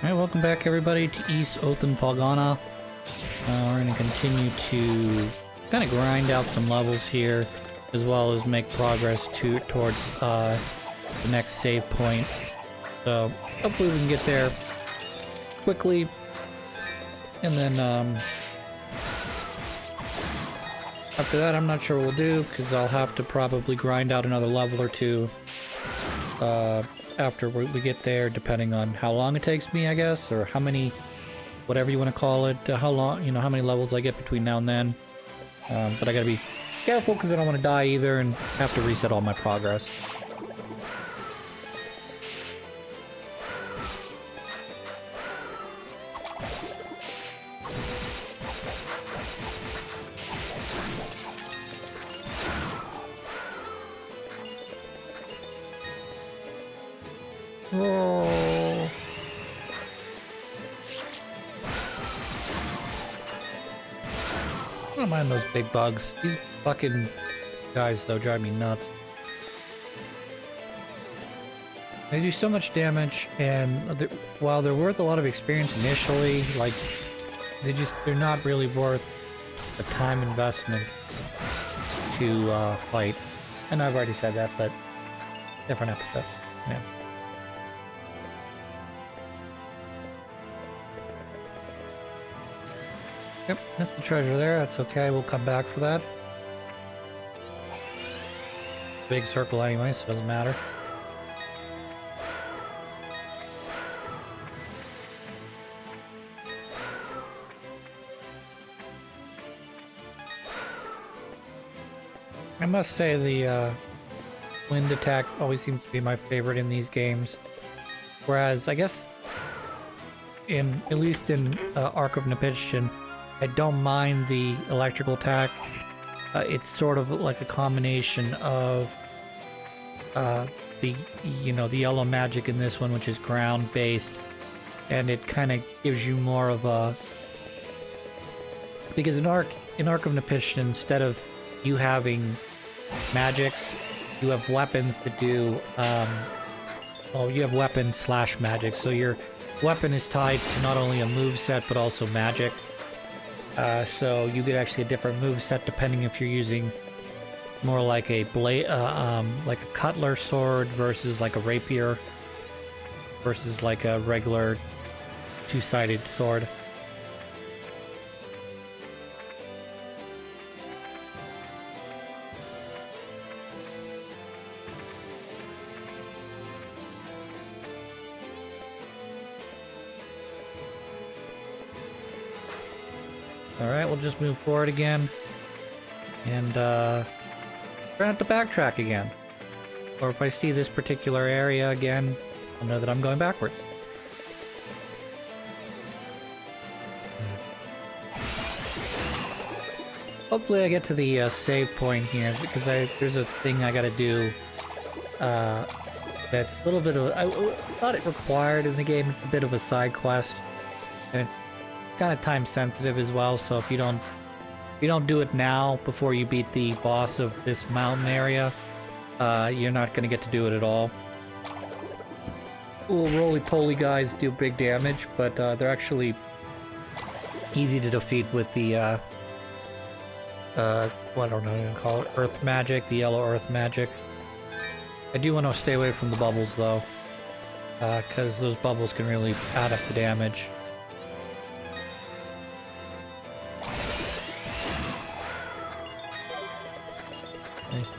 Alright, welcome back everybody to East Othan Felghana. We're going to continue to kind of grind out some levels here, as well as make progress towards the next save point. So hopefully we can get there quickly, and then after that I'm not sure what we'll do, because I'll have to probably grind out another level or two after we get there, depending on how long it takes me, I guess, or how many, whatever you want to call it, how long, how many levels I get between now and then. But I gotta be careful because I don't want to die either and have to reset all my progress. Oh. I don't mind those big bugs. These fucking guys, though, drive me nuts. They do so much damage, and while they're worth a lot of experience initially, like, they're not really worth the time investment to fight. I know I've already said that, but different episode. Yeah. Yep, missed the treasure there. That's okay. We'll come back for that. Big circle anyway, so it doesn't matter. I must say the wind attack always seems to be my favorite in these games. Whereas, I guess, at least in Ark of Neptune, I don't mind the electrical attack. It's sort of like a combination of the yellow magic in this one, which is ground based, and it kind of gives you more of a, because in Ark of Neptune, instead of you having magics, you have weapons that do you have weapon slash magic, so your weapon is tied to not only a move set but also magic. So you get actually a different move set depending if you're using more like a blade, like a cutler sword versus like a rapier versus like a regular two-sided sword. Alright, we'll just move forward again, and we're gonna have to backtrack again. Or if I see this particular area again, I'll know that I'm going backwards. Hopefully I get to the save point here, because there's a thing I gotta do that's a little bit of... I thought it required in the game. It's a bit of a side quest, and it's kind of time sensitive as well, so if you don't do it now before you beat the boss of this mountain area, you're not going to get to do it at all. Little roly-poly guys do big damage, but they're actually easy to defeat with the what I don't know what to call it, earth magic, the yellow earth magic. I do want to stay away from the bubbles though, because those bubbles can really add up the damage.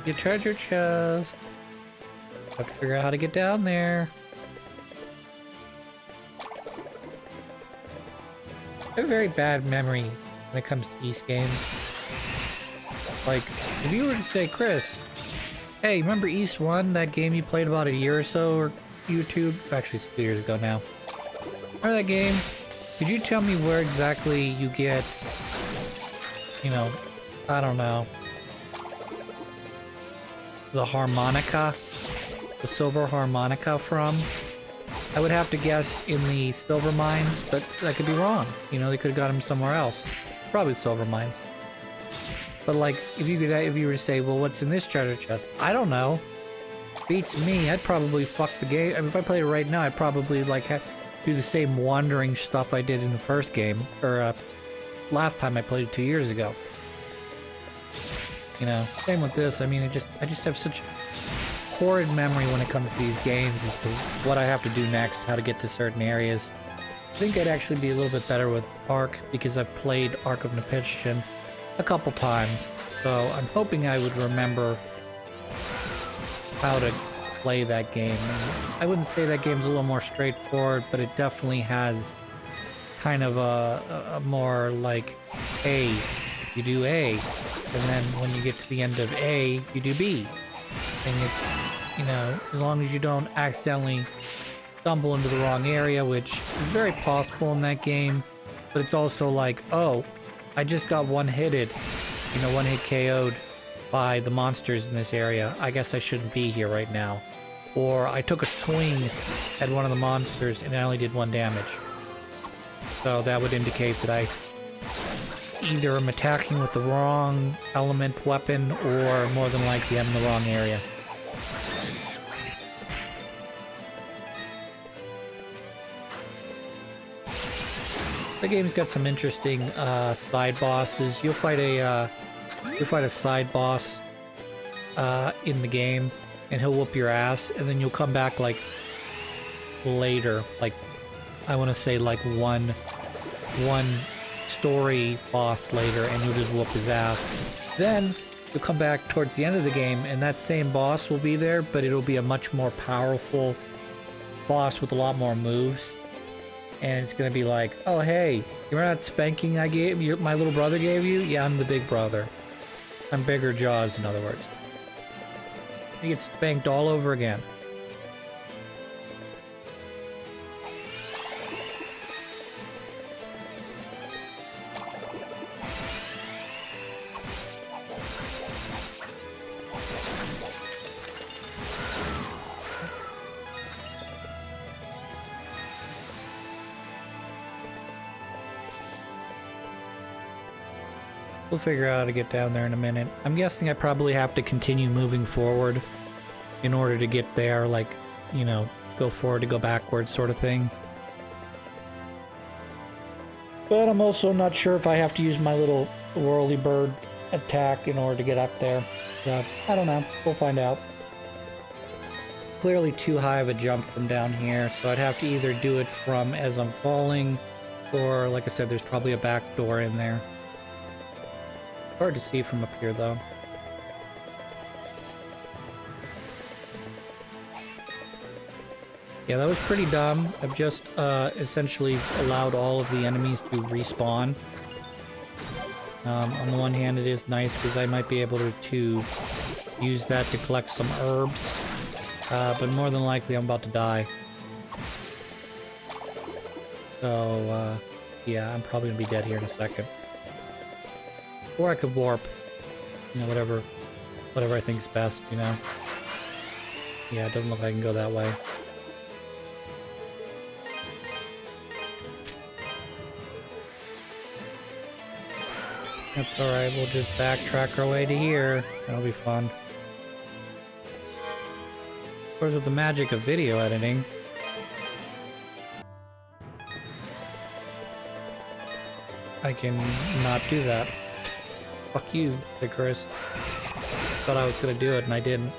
Your treasure chest. Have to figure out how to get down there. I have a very bad memory when it comes to East games. Like, if you were to say, Chris, hey, remember East 1, that game you played about a year or so, or YouTube? Actually, it's 2 years ago now. Remember that game? Could you tell me where exactly you get, I don't know, the harmonica, the silver harmonica from? I would have to guess in the silver mines, but I could be wrong. They could have got them somewhere else. Probably silver mines. But like, if you were to say, well, what's in this treasure chest? I don't know. Beats me. I'd probably fuck the game. I mean, if I played it right now, I'd probably like do the same wandering stuff I did in the first game, or last time I played it 2 years ago. You know, same with this. I mean, I just have such horrid memory when it comes to these games as to what I have to do next, how to get to certain areas. I think I'd actually be a little bit better with Ark because I've played Ark of Nepishtim a couple times, so I'm hoping I would remember how to play that game. I wouldn't say that game's a little more straightforward, but it definitely has kind of a more like A, you do A, and then when you get to the end of A, you do B. And it's, you know, as long as you don't accidentally stumble into the wrong area, which is very possible in that game, but it's also like, oh, I just got one-hit KO'd by the monsters in this area. I guess I shouldn't be here right now. Or I took a swing at one of the monsters and I only did 1 damage. So that would indicate that I either am attacking with the wrong element weapon, or more than likely I'm in the wrong area. The game's got some interesting side bosses. You'll fight a side boss in the game, and he'll whoop your ass, and then you'll come back like later, like I want to say like one story boss later, and you'll just whoop his ass. Then you'll come back towards the end of the game, and that same boss will be there, but it'll be a much more powerful boss with a lot more moves. And it's gonna be like, oh hey, you remember that spanking I gave you, my little brother gave you? Yeah, I'm the big brother. I'm bigger jaws, in other words. You get spanked all over again. We'll figure out how to get down there in a minute. I'm guessing I probably have to continue moving forward in order to get there, like, you know, go forward to go backwards sort of thing. But I'm also not sure if I have to use my little whirly bird attack in order to get up there. So, I don't know. We'll find out. Clearly too high of a jump from down here, so I'd have to either do it from as I'm falling, or, like I said, there's probably a back door in there. Hard to see from up here, though. Yeah, that was pretty dumb. I've just essentially allowed all of the enemies to respawn. On the one hand, it is nice because I might be able to use that to collect some herbs. But more than likely, I'm about to die. So, yeah, I'm probably going to be dead here in a second. Or I could warp, you know, whatever I think is best, you know. Yeah, it doesn't look like I can go that way. That's alright, we'll just backtrack our way to here. That'll be fun. Of course, with the magic of video editing, I can not do that. Fuck you, Icarus. Thought I was gonna do it and I didn't.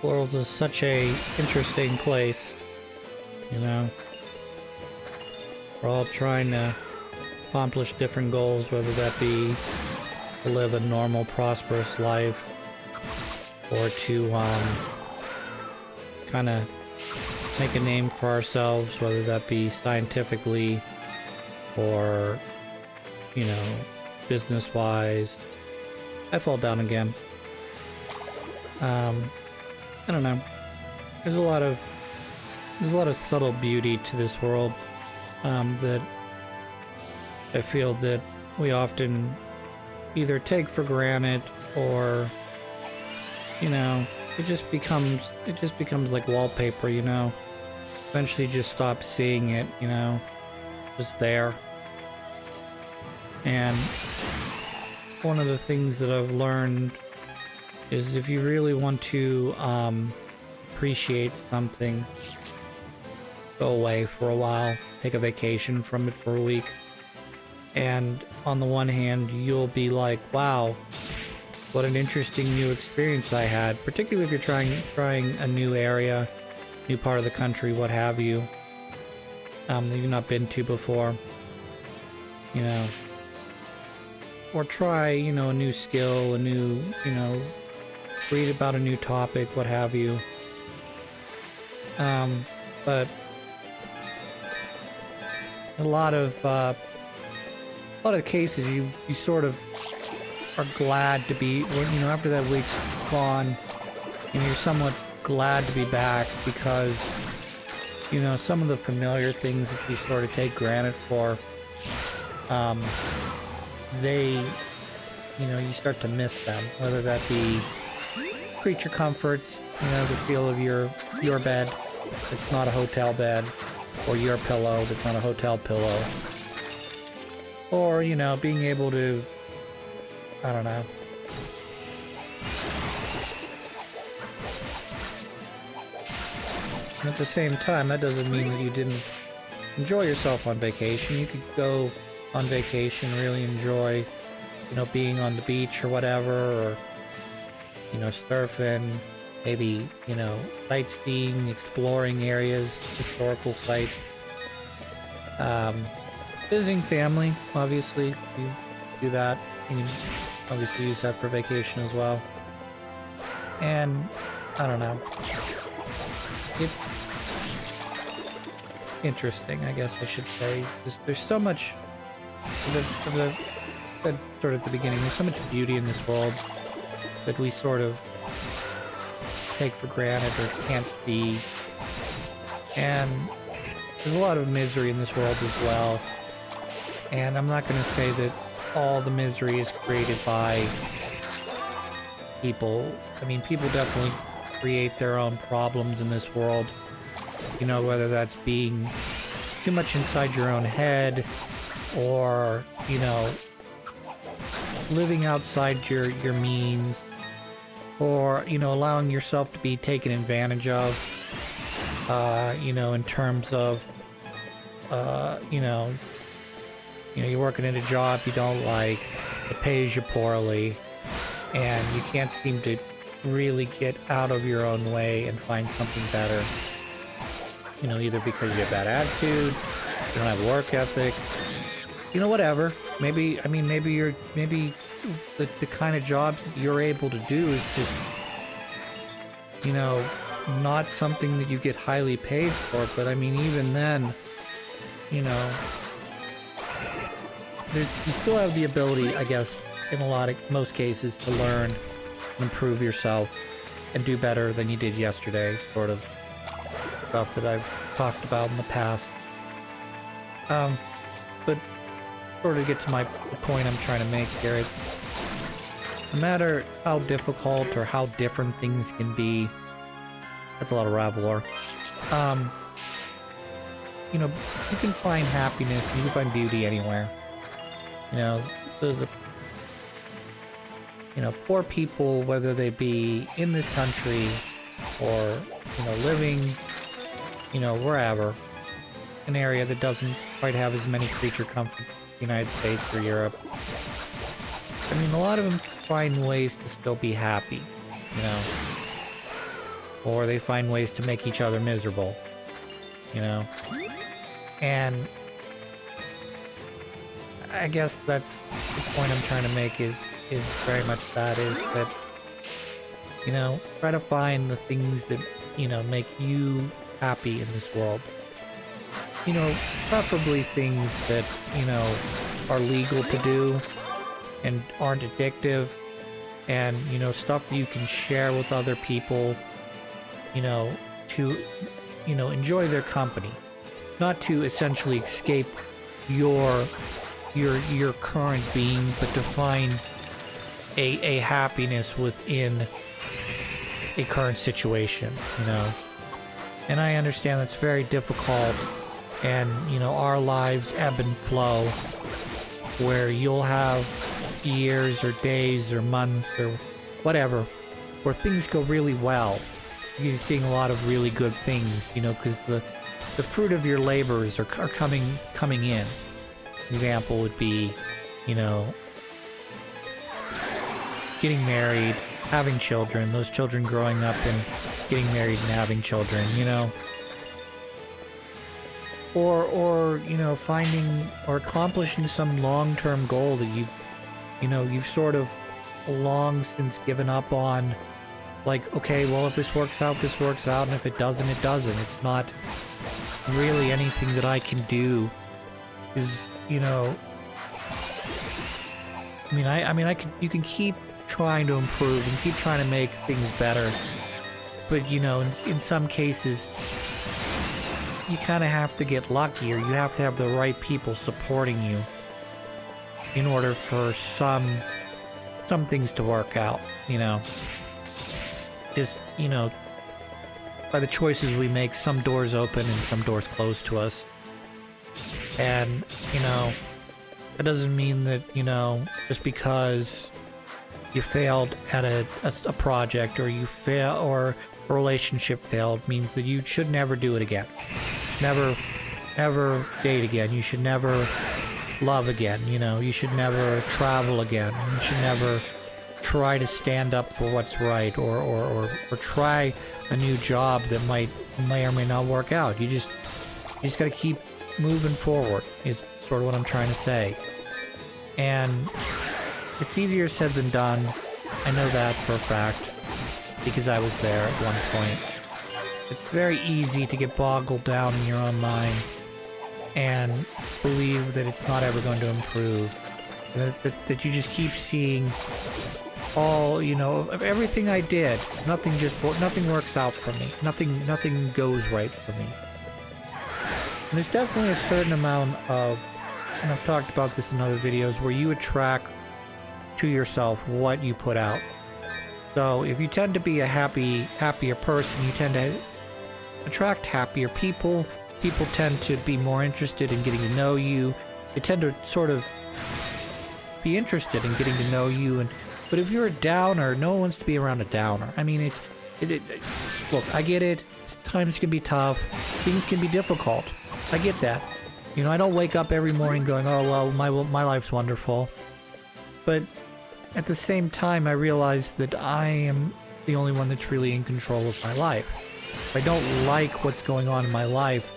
The world is such a interesting place, you know. We're all trying to accomplish different goals, whether that be to live a normal, prosperous life, or to kind of make a name for ourselves, whether that be scientifically or, you know, business-wise. I fall down again. I don't know. There's a lot of subtle beauty to this world that I feel that we often either take for granted or, you know, it just becomes like wallpaper, you know. Eventually you just stop seeing it, you know, just there. And one of the things that I've learned is if you really want to appreciate something, go away for a while, take a vacation from it for a week. And on the one hand, you'll be like, wow, what an interesting new experience I had, particularly if you're trying a new area, new part of the country, what have you, that you've not been to before, you know, or try, you know, a new skill, a new, you know, read about a new topic, what have you. But a lot of cases, you sort of are glad to be, you know, after that week's gone, you know, you're somewhat glad to be back because, you know, some of the familiar things that you sort of take granted for, they, you know, you start to miss them, whether that be creature comforts, you know, the feel of your bed, it's not a hotel bed, or your pillow that's not a hotel pillow, or, you know, being able to, I don't know, and at the same time, that doesn't mean that you didn't enjoy yourself on vacation. You could go on vacation, really enjoy, you know, being on the beach or whatever, or, you know, surfing, maybe, you know, sightseeing, exploring areas, historical sites, visiting family, obviously, you do that. You can obviously use that for vacation as well. And, I don't know, it's interesting, I guess I should say. There's so much, as I said sort of at the beginning, there's so much beauty in this world that we sort of take for granted or can't see. And there's a lot of misery in this world as well. And I'm not going to say that all the misery is created by people. I mean, people definitely create their own problems in this world. You know, whether that's being too much inside your own head, or, you know, living outside your means, or, you know, allowing yourself to be taken advantage of, you know, in terms of, you know, you're working at a job you don't like, it pays you poorly, and you can't seem to really get out of your own way and find something better. You know, either because you have bad attitude, you don't have work ethic, you know, whatever. Maybe, I mean, maybe the kind of jobs that you're able to do is just, you know, not something that you get highly paid for. But I mean, even then, you know, you still have the ability, I guess, in most cases, to learn and improve yourself and do better than you did yesterday, sort of stuff that I've talked about in the past. But sort of get to the point I'm trying to make here, it's, no matter how difficult or how different things can be, that's a lot of Ravlor, you know, you can find happiness, you can find beauty anywhere. You know, the you know, poor people, whether they be in this country or, you know, living, you know, wherever, an area that doesn't quite have as many creature comforts as the United States or Europe. I mean, a lot of them find ways to still be happy, you know, or they find ways to make each other miserable, you know, and I guess that's the point I'm trying to make is very much that, is that, you know, try to find the things that, you know, make you happy in this world. You know, preferably things that, you know, are legal to do, and aren't addictive, and, you know, stuff that you can share with other people, you know, to, you know, enjoy their company, not to essentially escape your current being, but to find a happiness within a current situation, you know. And I understand that's very difficult, and, you know, our lives ebb and flow, where you'll have years or days or months or whatever where things go really well. You're seeing a lot of really good things, you know, because the fruit of your labors are coming in. An example would be, you know, getting married, having children, those children growing up and getting married and having children, you know. Or you know, finding or accomplishing some long-term goal that you've sort of long since given up on. Like, okay, well, if this works out, this works out, and if it doesn't, it doesn't. It's not really anything that I can do. Is, you know, you can keep trying to improve and keep trying to make things better, but, you know, in some cases, you kind of have to get lucky, or you have to have the right people supporting you in order for some things to work out, you know. Just, you know, by the choices we make, some doors open and some doors close to us. And, you know, that doesn't mean that, you know, just because you failed at a project, or you fail, or a relationship failed, means that you should never do it again. Never ever date again. You should never love again, you know. You should never travel again. You should never try to stand up for what's right, or try a new job that may or may not work out. You just got to keep moving forward, is sort of what I'm trying to say. And it's easier said than done. I know that for a fact, because I was there at one point. It's very easy to get boggled down in your own mind and believe that it's not ever going to improve. That you just keep seeing all, you know, of everything I did, nothing works out for me. Nothing goes right for me. And there's definitely a certain amount of, and I've talked about this in other videos, where you attract to yourself what you put out. So if you tend to be a happier person, you tend to attract happier people. People tend to be more interested in getting to know you. They tend to sort of be interested in getting to know you. But if you're a downer, no one wants to be around a downer. I mean, look, I get it. Times can be tough. Things can be difficult. I get that. You know, I don't wake up every morning going, oh, well, my life's wonderful. But at the same time, I realize that I am the only one that's really in control of my life. If I don't like what's going on in my life,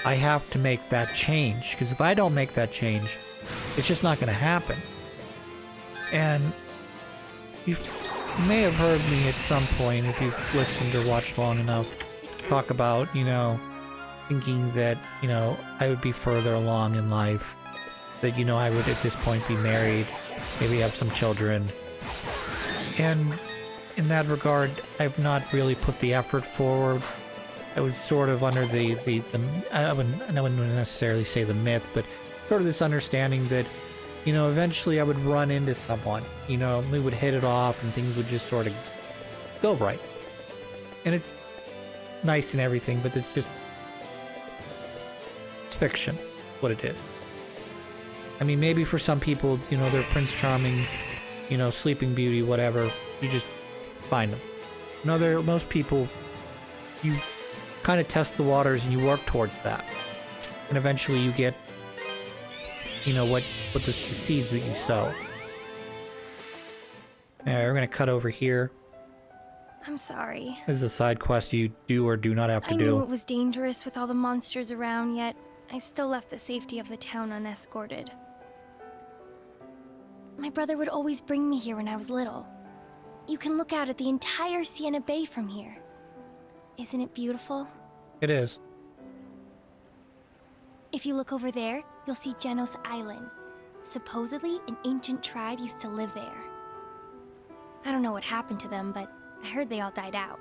I have to make that change. Because if I don't make that change, it's just not going to happen. And you may have heard me at some point, if you've listened or watched long enough, talk about, you know, thinking that, you know, I would be further along in life. That, you know, I would at this point be married, maybe have some children. And in that regard, I've not really put the effort forward. I was sort of under I wouldn't necessarily say the myth, but sort of this understanding that, you know, eventually I would run into someone, you know, we would hit it off and things would just sort of go right. And it's nice and everything, but it's fiction, what it is. I mean, maybe for some people, you know, they're Prince Charming, you know, Sleeping Beauty, whatever, you just find them. Most people, you kind of test the waters and you work towards that. And eventually you get, you know, what the seeds that you sow. Alright, we're gonna cut over here. I'm sorry. This is a side quest you do or do not have to do. I knew it was dangerous with all the monsters around, yet I still left the safety of the town unescorted. My brother would always bring me here when I was little. You can look out at the entire Sienna Bay from here. Isn't it beautiful? It is. If you look over there, you'll see Genos Island. Supposedly, an ancient tribe used to live there. I don't know what happened to them, but I heard they all died out.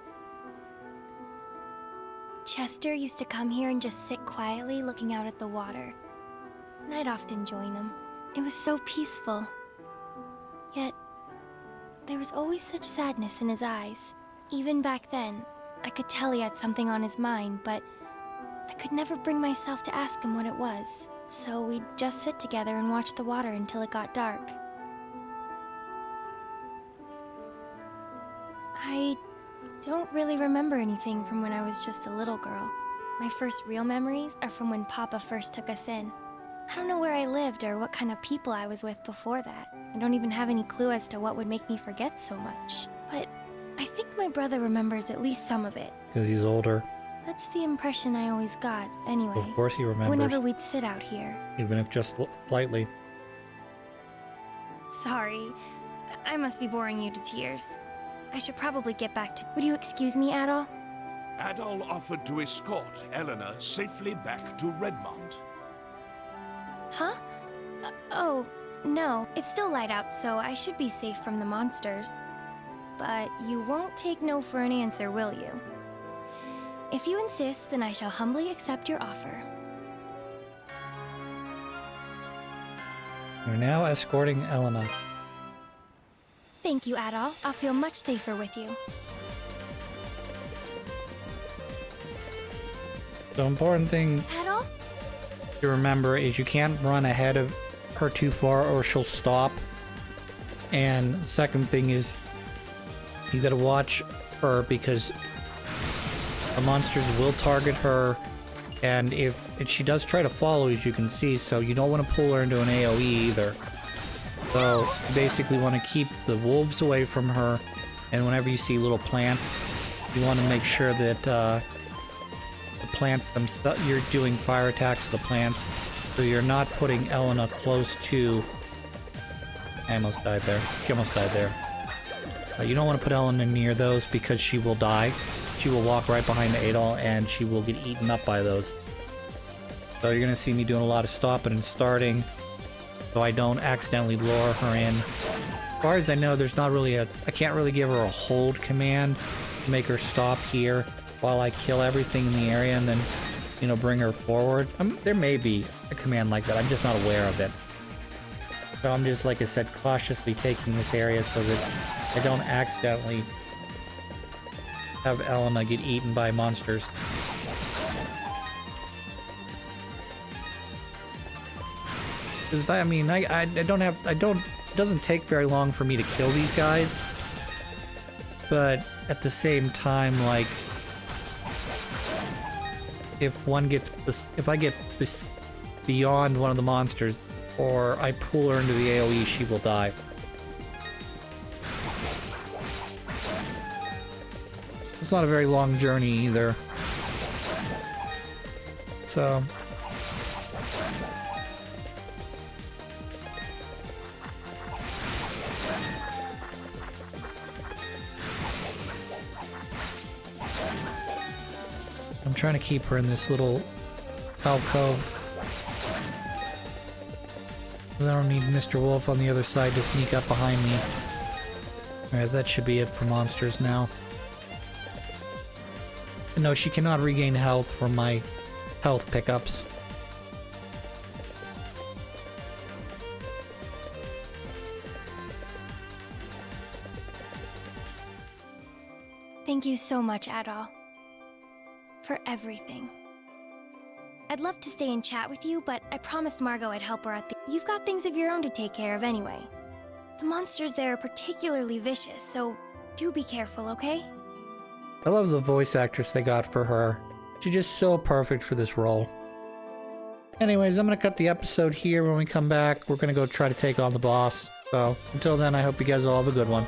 Chester used to come here and just sit quietly looking out at the water, and I'd often join him. It was so peaceful. Yet, there was always such sadness in his eyes. Even back then, I could tell he had something on his mind, but I could never bring myself to ask him what it was. So we'd just sit together and watch the water until it got dark. I don't really remember anything from when I was just a little girl. My first real memories are from when Papa first took us in. I don't know where I lived or what kind of people I was with before that. I don't even have any clue as to what would make me forget so much. But I think my brother remembers at least some of it. Because he's older. That's the impression I always got, anyway. Of course he remembers. Whenever we'd sit out here. Even if just slightly. Sorry. I must be boring you to tears. I should probably get back to... Would you excuse me, Adol? Adol offered to escort Eleanor safely back to Redmond. Huh? Oh, no. It's still light out, so I should be safe from the monsters. But you won't take no for an answer, will you? If you insist, then I shall humbly accept your offer. You're now escorting Elena. Thank you, Adol. I'll feel much safer with you. The important thing Adol? to remember is you can't run ahead of her too far or she'll stop. And the second thing is you gotta watch her because the monsters will target her, and if she does try to follow, as you can see, so you don't want to pull her into an AoE either. So you basically want to keep the wolves away from her, and whenever you see little plants, you want to make sure that the plants themselves, you're doing fire attacks to the plants, so you're not putting Elena close to... I almost died there. She almost died there. You don't want to put Elena near those because she will die. She will walk right behind Adol and she will get eaten up by those. So you're going to see me doing a lot of stopping and starting so I don't accidentally lure her in. As far as I know, there's not really I can't really give her a hold command to make her stop here while I kill everything in the area and then, you know, bring her forward. There may be a command like that. I'm just not aware of it. So I'm just, like I said, cautiously taking this area so that I don't accidentally have Elena get eaten by monsters. Because I mean, it doesn't take very long for me to kill these guys. But at the same time, like, if I get this beyond one of the monsters, or I pull her into the AoE, she will die. It's not a very long journey either. So... I'm trying to keep her in this little alcove. I don't need Mr. Wolf on the other side to sneak up behind me. Alright, that should be it for monsters now. No, she cannot regain health from my health pickups. Thank you so much, Adol. For everything. I'd love to stay and chat with you, but I promised Margot I'd help her out. You've got things of your own to take care of anyway. The monsters there are particularly vicious, so do be careful, okay? I love the voice actress they got for her. She's just so perfect for this role. Anyways, I'm gonna cut the episode here. When we come back, we're gonna go try to take on the boss. So, until then, I hope you guys all have a good one.